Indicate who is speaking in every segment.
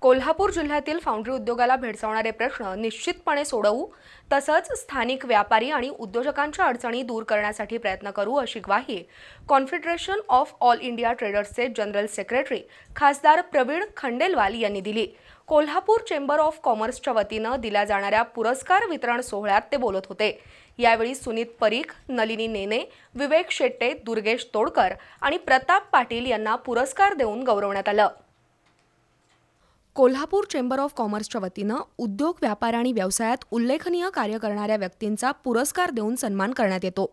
Speaker 1: कोल्हापूर जिल्ह्यातील फाउंड्री उद्योगाला भेडसावणारे प्रश्न निश्चितपणे सोडवू, तसंच स्थानिक व्यापारी आणि उद्योजकांच्या अडचणी दूर करण्यासाठी प्रयत्न करू, अशी ग्वाही कॉन्फेडरेशन ऑफ ऑल इंडिया ट्रेडर्सचे जनरल सेक्रेटरी खासदार प्रवीण खंडेलवाल यांनी दिली। कोल्हापूर चेंबर ऑफ कॉमर्सच्या वतीनं दिल्या जाणाऱ्या पुरस्कार वितरण सोहळ्यात ते बोलत होते। यावेळी सुनीत परीख, नलिनी नेने, विवेक शेट्टे, दुर्गेश तोडकर आणि प्रताप पाटील यांना पुरस्कार देऊन गौरवण्यात आलं। कोल्हापूर चेंबर ऑफ कॉमर्सच्या वतीनं उद्योग, व्यापार आणि व्यवसायात उल्लेखनीय कार्य करणाऱ्या व्यक्तींचा पुरस्कार देऊन सन्मान करण्यात येतो।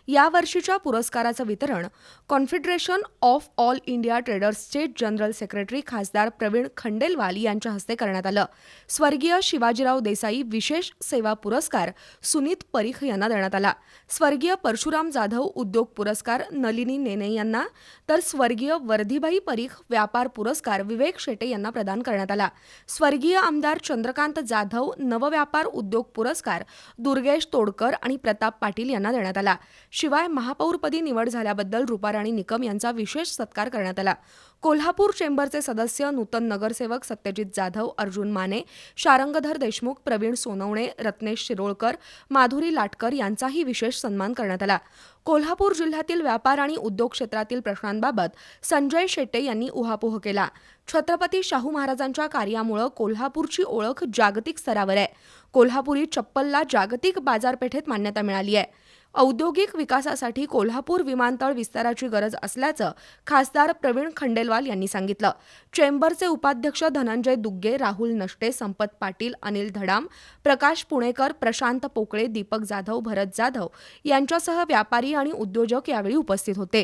Speaker 1: या वर्षीच्या पुरस्काराचं वितरण कॉन्फेडरेशन ऑफ ऑल इंडिया ट्रेडर्सचे जनरल सेक्रेटरी खासदार प्रवीण खंडेलवाल यांच्या हस्ते करण्यात आलं। स्वर्गीय शिवाजीराव देसाई विशेष सेवा पुरस्कार सुनीत परीख यांना देण्यात आला। स्वर्गीय परशुराम जाधव उद्योग पुरस्कार नलिनी नेने यांना, तर स्वर्गीय वर्धीबाई परीख व्यापार पुरस्कार विवेक शेटे यांना प्रदान करण्यात आला। स्वर्गीय आमदार चंद्रकांत जाधव नवव्यापार उद्योग पुरस्कार दुर्गेश तोडकर आणि प्रताप पाटील यांना देण्यात आला। शिवाय महापौरपदी निवड झाल्याबद्दल रुपाराणी निकम यांचा विशेष सत्कार करण्यात आला। कोल्हापूर चेंबरचे सदस्य नूतन नगरसेवक सत्यजित जाधव, अर्जुन माने, शारंगधर देशमुख, प्रवीण सोनवणे, रत्नेश शिरोळकर, माधुरी लाटकर यांचाही विशेष सन्मान करण्यात आला। कोल्हापूर जिल्ह्यातील व्यापार आणि उद्योग क्षेत्रातील प्रश्नांबाबत संजय शेट्टे यांनी उहापोह केला। छत्रपती शाहू महाराजांच्या कार्यामुळे कोल्हापूरची ओळख जागतिक स्तरावर आहे। कोल्हापुरी चप्पलला जागतिक बाजारपेठेत मान्यता मिळाली आहे। औद्योगिक विकासासाठी कोल्हापूर विमानतळ विस्ताराची गरज असल्याचं खासदार प्रवीण खंडेलवाल यांनी सांगितलं। चेंबरचे उपाध्यक्ष धनंजय दुग्गे, राहुल नष्टे, संपत पाटील, अनिल धडाम, प्रकाश पुणेकर, प्रशांत पोकळे, दीपक जाधव, भरत जाधव यांच्यासह व्यापारी आणि उद्योजक यावेळी उपस्थित होते।